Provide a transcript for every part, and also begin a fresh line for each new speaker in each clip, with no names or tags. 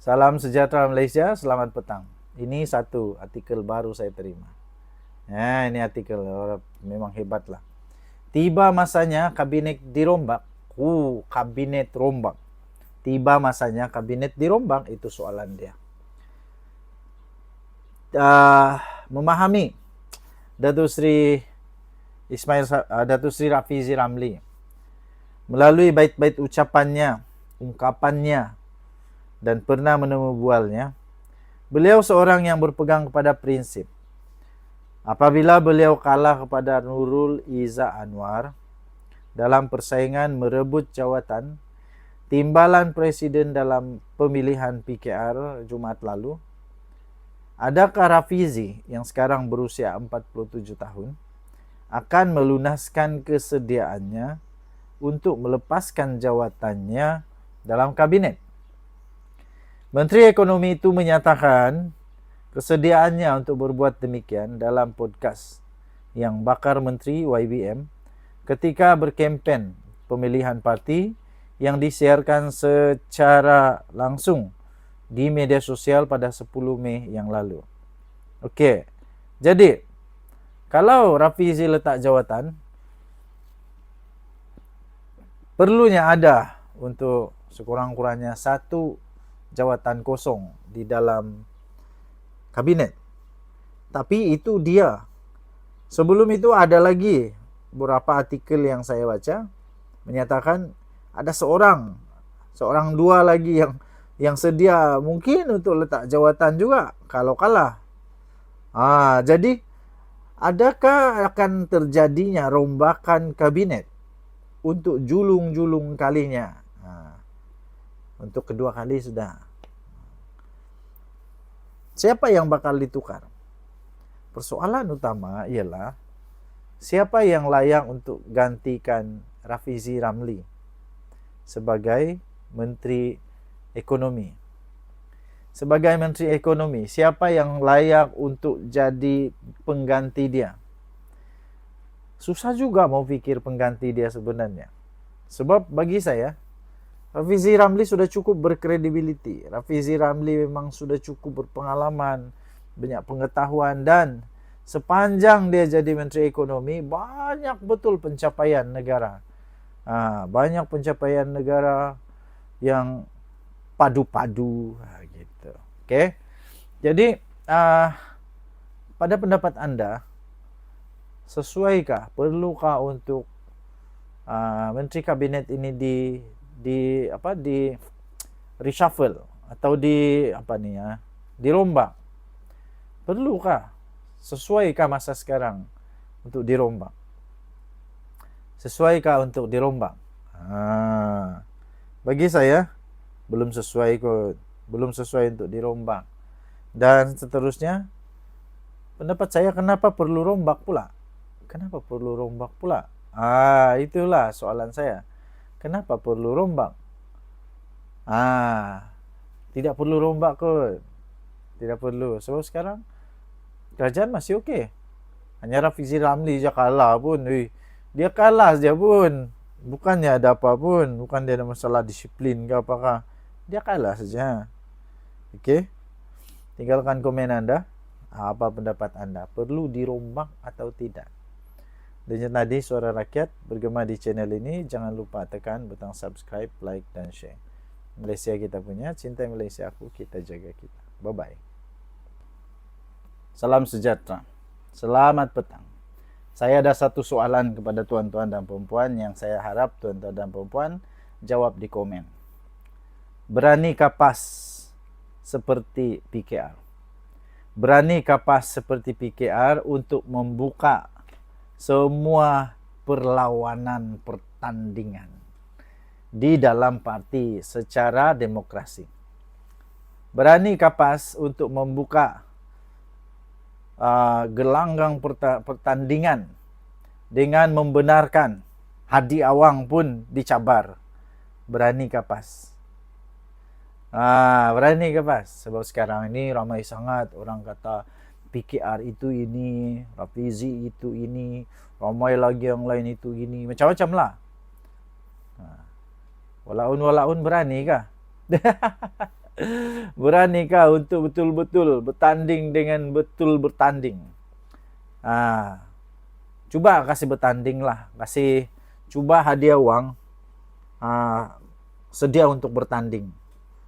Salam sejahtera Malaysia, selamat petang. Ini satu artikel baru saya terima. Ya, ini artikel memang hebat lah. Tiba masanya kabinet dirombak. Kabinet rombak. Tiba masanya kabinet dirombak, itu soalan dia. Memahami Datuk Sri Datuk Sri Rafizi Ramli melalui bait-bait ucapannya, ungkapannya, dan pernah menemu bualnya, beliau seorang yang berpegang kepada prinsip. Apabila beliau kalah kepada Nurul Izzah Anwar dalam persaingan merebut jawatan timbalan presiden dalam pemilihan PKR Jumaat lalu, adakah Rafizi yang sekarang berusia 47 tahun akan melunaskan kesediaannya untuk melepaskan jawatannya dalam kabinet? Menteri Ekonomi itu menyatakan kesediaannya untuk berbuat demikian dalam podcast yang bakar Menteri YBM ketika berkempen pemilihan parti yang disiarkan secara langsung di media sosial pada 10 Mei yang lalu. Okey, jadi kalau Rafizi letak jawatan, perlunya ada untuk sekurang-kurangnya satu jawatan kosong di dalam kabinet. Tapi itu dia. Sebelum itu ada lagi beberapa artikel yang saya baca menyatakan ada seorang dua lagi yang sedia mungkin untuk letak jawatan juga kalau kalah. Jadi adakah akan terjadinya rombakan kabinet untuk julung-julung kalinya? Untuk kedua kali sudah. Siapa yang bakal ditukar? Persoalan utama ialah siapa yang layak untuk gantikan Rafizi Ramli sebagai Menteri Ekonomi. Sebagai Menteri Ekonomi, siapa yang layak untuk jadi pengganti dia? Susah juga mau fikir pengganti dia sebenarnya. Sebab bagi saya, Rafizi Ramli sudah cukup berkredibiliti. Rafizi Ramli memang sudah cukup berpengalaman, banyak pengetahuan, dan sepanjang dia jadi Menteri Ekonomi, banyak betul pencapaian negara. Banyak pencapaian negara yang padu-padu gitu. Okey. Jadi pada pendapat anda, sesuaikah, perlukah untuk Menteri Kabinet ini di reshuffle atau dirombak? Perlukah? Sesuaikah masa sekarang untuk dirombak? Sesuaikah untuk dirombak? Bagi saya belum sesuai kot. Belum sesuai untuk dirombak. Dan seterusnya, pendapat saya, kenapa perlu rombak pula? Kenapa perlu rombak pula? Itulah soalan saya. Kenapa perlu rombak? Tidak perlu rombak kot. Tidak perlu. Sebab sekarang kerajaan masih okey. Hanya Rafizi Ramli je kalah pun. Dia kalah saja pun. Bukannya ada apa pun. Bukan dia ada masalah disiplin ke apakah. Dia kalah saja. Okey. Tinggalkan komen anda. Apa pendapat anda? Perlu dirombak atau tidak? Dan tadi Suara Rakyat bergema di channel ini. Jangan lupa tekan butang subscribe, like dan share. Malaysia kita punya. Cinta Malaysia aku, kita jaga kita. Bye-bye. Salam sejahtera. Selamat petang. Saya ada satu soalan kepada tuan-tuan dan perempuan yang saya harap tuan-tuan dan perempuan jawab di komen. Beranikah PAS seperti PKR? Beranikah PAS seperti PKR untuk membuka semua perlawanan pertandingan di dalam parti secara demokrasi? Beranikah PAS untuk membuka gelanggang pertandingan dengan membenarkan Hadi Awang pun dicabar? Beranikah PAS? Beranikah PAS? Sebab sekarang ini ramai sangat orang kata PKR itu ini, Rafizi itu ini, ramai lagi yang lain itu ini, macam-macam lah. Walaun berani kah? Beranikah untuk betul-betul bertanding dengan betul bertanding? Ah, coba kasih bertanding lah, kasih coba hadiah uang, sedia untuk bertanding.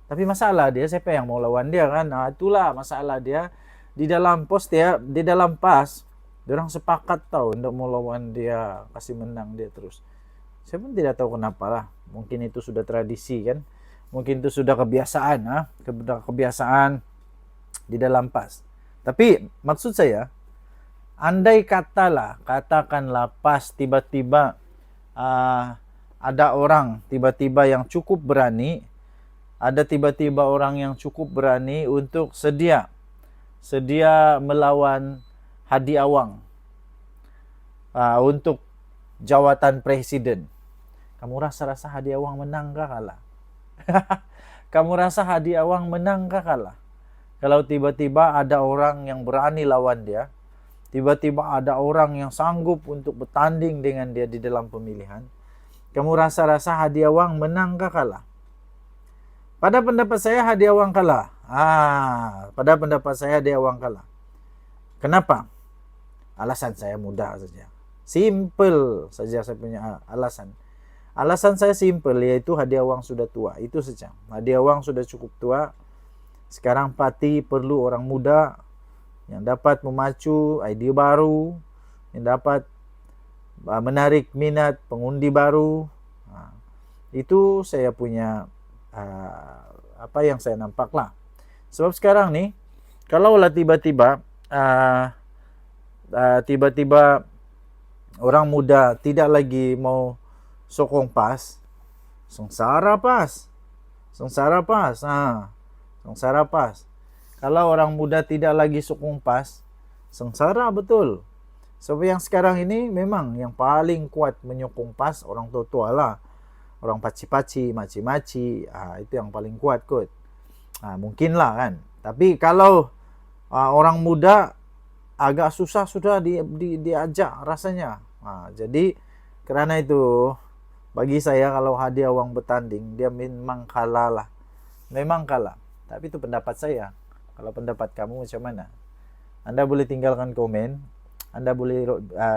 Tapi masalah dia siapa yang mau lawan dia kan? Nah, itulah masalah dia di dalam pos dia, di dalam pas, orang sepakat tahu untuk mau lawan dia, kasih menang dia terus. Saya pun tidak tahu kenapa lah. Mungkin itu sudah tradisi kan? Mungkin itu sudah kebiasaan, kebiasaan di dalam pas. Tapi maksud saya, andai katalah, katakanlah pas tiba-tiba ada orang tiba-tiba yang cukup berani, ada tiba-tiba orang yang cukup berani untuk sedia melawan Hadi Awang untuk jawatan presiden. Kamu rasa Hadi Awang menang kah kalah? Kamu rasa Hadi Awang menang kah kalah? Kalau tiba-tiba ada orang yang berani lawan dia, tiba-tiba ada orang yang sanggup untuk bertanding dengan dia di dalam pemilihan, kamu rasa Hadi Awang menang kah kalah? Pada pendapat saya Hadi Awang kalah. Pada pendapat saya Hadi Awang kalah. Kenapa? Alasan saya mudah saja. Simple saja saya punya alasan. Alasan saya simple, yaitu Hadi Awang sudah tua. Itu saja. Hadi Awang sudah cukup tua. Sekarang parti perlu orang muda yang dapat memacu ide baru, yang dapat menarik minat pengundi baru. Itu saya punya apa yang saya nampak lah. Sebab sekarang nih, kalaulah tiba-tiba orang muda tidak lagi mau sokong pas, sengsara pas. Kalau orang muda tidak lagi sokong pas, sengsara betul. Sebab yang sekarang ini memang yang paling kuat menyokong pas orang tua-tua lah. Orang paci-paci, maci-maci, itu yang paling kuat kot. Mungkin lah kan. Tapi kalau orang muda agak susah sudah diajak rasanya. Jadi kerana itu bagi saya kalau Hadi Awang bertanding dia memang kalah lah. Memang kalah. Tapi itu pendapat saya. Kalau pendapat kamu macam mana? Anda boleh tinggalkan komen. Anda boleh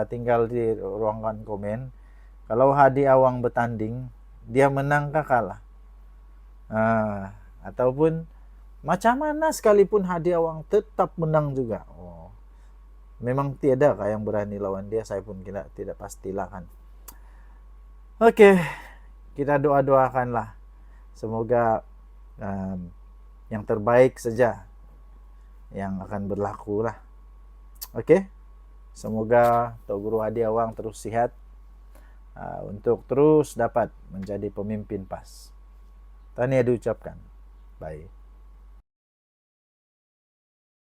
tinggal di ruangan komen. Kalau Hadi Awang bertanding, dia menang kah kalah? Ataupun macam mana sekalipun Hadi Awang tetap menang juga. Memang tiada kah yang berani lawan dia? Saya pun tidak pastilah kan. Oke, kita doa-doakanlah. Semoga yang terbaik saja yang akan berlaku lah. Oke, semoga Tok Guru Hadi Awang terus sihat untuk terus dapat menjadi pemimpin PAS. Tahniah diucapkan. Bye.